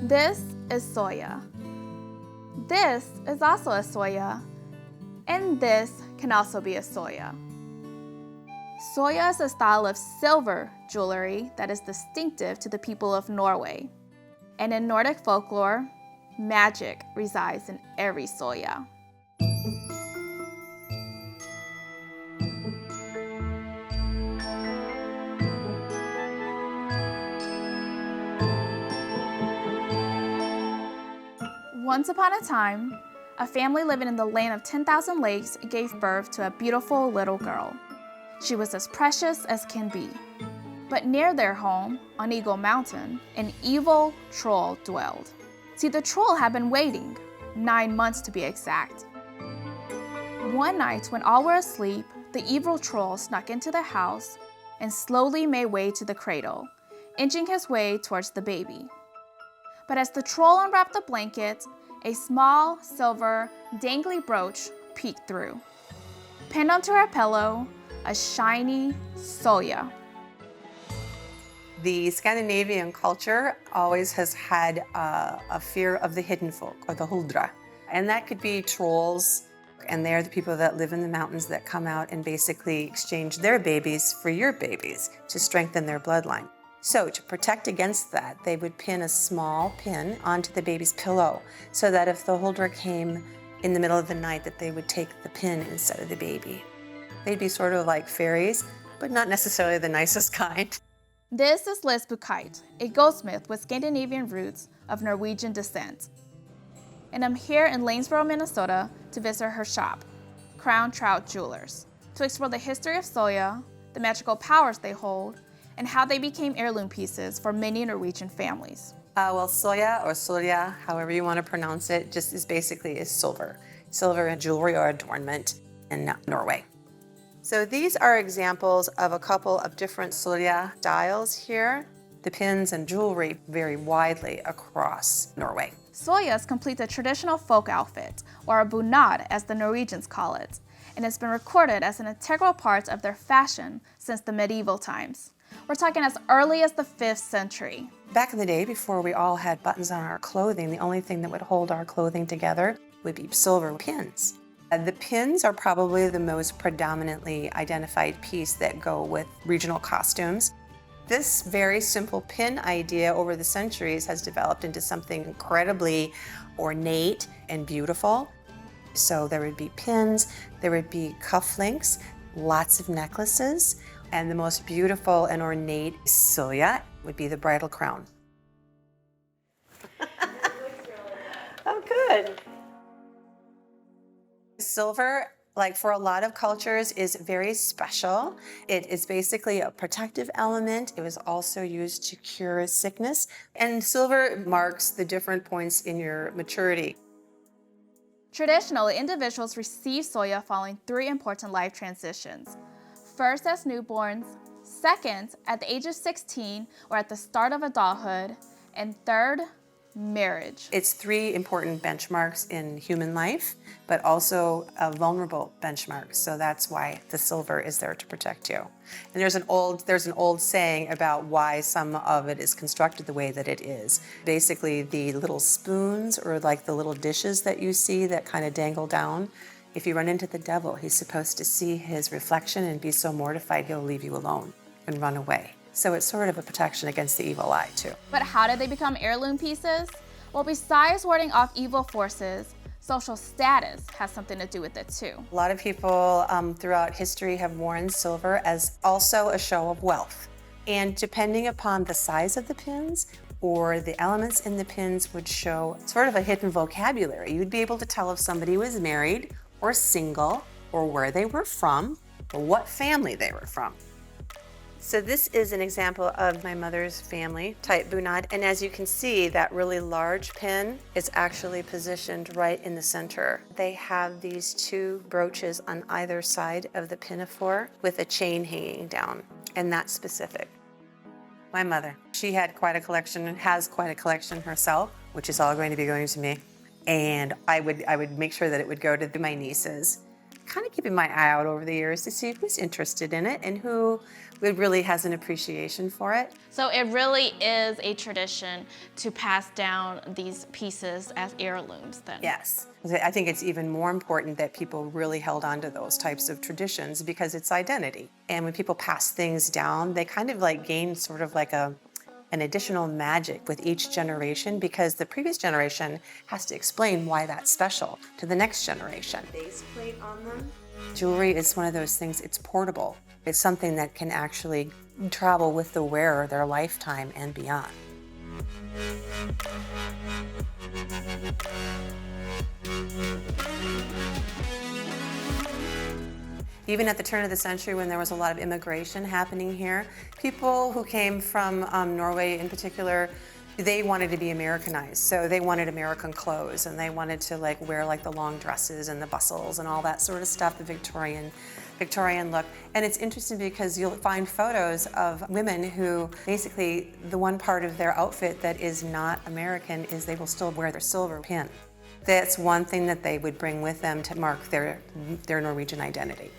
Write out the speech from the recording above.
This is soya. This is also a soya. And this can also be a soya. Soya is a style of silver jewelry that is distinctive to the people of Norway. And in Nordic folklore, magic resides in every soya. Once upon a time, a family living in the land of 10,000 lakes gave birth to a beautiful little girl. She was as precious as can be. But near their home, on Eagle Mountain, an evil troll dwelled. See, the troll had been waiting, 9 months to be exact. One night, when all were asleep, the evil troll snuck into the house and slowly made way to the cradle, inching his way towards the baby. But as the troll unwrapped the blanket, a small, silver, dangly brooch peeked through. Pinned onto her pillow, a shiny soya. The Scandinavian culture always has had a fear of the hidden folk, or the huldra. And that could be trolls, and they're the people that live in the mountains that come out and basically exchange their babies for your babies to strengthen their bloodline. So to protect against that, they would pin a small pin onto the baby's pillow so that if the huldra came in the middle of the night, that they would take the pin instead of the baby. They'd be sort of like fairies, but not necessarily the nicest kind. This is Liz Buchheit, a goldsmith with Scandinavian roots of Norwegian descent. And I'm here in Lanesboro, Minnesota to visit her shop, Crown Trout Jewelers, to explore the history of soya, the magical powers they hold, and how they became heirloom pieces for many Norwegian families. Well, soya or solja, however you want to pronounce it, just is basically silver. Silver in jewelry or adornment in Norway. So these are examples of a couple of different soya styles here. The pins and jewelry vary widely across Norway. Soyas complete the traditional folk outfit, or a bunad as the Norwegians call it, and it's been recorded as an integral part of their fashion since the medieval times. We're talking as early as the 5th century. Back in the day, before we all had buttons on our clothing, the only thing that would hold our clothing together would be silver pins. The pins are probably the most predominantly identified piece that go with regional costumes. This very simple pin idea over the centuries has developed into something incredibly ornate and beautiful. So there would be pins, there would be cufflinks, lots of necklaces, and the most beautiful and ornate soya would be the bridal crown. Oh, good. Silver, like for a lot of cultures, is very special. It is basically a protective element. It was also used to cure sickness. And silver marks the different points in your maturity. Traditionally, individuals receive soya following 3 important life transitions. First, as newborns. Second, at the age of 16 or at the start of adulthood. And third, marriage. It's 3 important benchmarks in human life, but also a vulnerable benchmark. So that's why the silver is there to protect you. And there's an old saying about why some of it is constructed the way that it is. Basically, the little spoons or like the little dishes that you see that kind of dangle down, if you run into the devil, he's supposed to see his reflection and be so mortified he'll leave you alone and run away. So it's sort of a protection against the evil eye, too. But how did they become heirloom pieces? Well, besides warding off evil forces, social status has something to do with it, too. A lot of people throughout history have worn silver as also a show of wealth. And depending upon the size of the pins or the elements in the pins would show sort of a hidden vocabulary. You'd be able to tell if somebody was married or single or where they were from or what family they were from. So this is an example of my mother's family type bunad, and as you can see, that really large pin is actually positioned right in the center. They have these 2 brooches on either side of the pinafore with a chain hanging down, and that's specific. My mother, she had quite a collection and has quite a collection herself, which is all going to be going to me. And I would make sure that it would go to my nieces. kind of keeping my eye out over the years to see who's interested in it and who really has an appreciation for it. So it really is a tradition to pass down these pieces as heirlooms then? Yes. I think it's even more important that people really held on to those types of traditions because it's identity. And when people pass things down, they kind of like gain sort of like an additional magic with each generation because the previous generation has to explain why that's special to the next generation. Base plate on them. Jewelry is one of those things, it's portable. It's something that can actually travel with the wearer their lifetime and beyond. Even at the turn of the century when there was a lot of immigration happening here, people who came from Norway in particular, they wanted to be Americanized. So they wanted American clothes and they wanted to like wear like the long dresses and the bustles and all that sort of stuff, the Victorian look. And it's interesting because you'll find photos of women who basically the one part of their outfit that is not American is they will still wear their silver pin. That's one thing that they would bring with them to mark their Norwegian identity.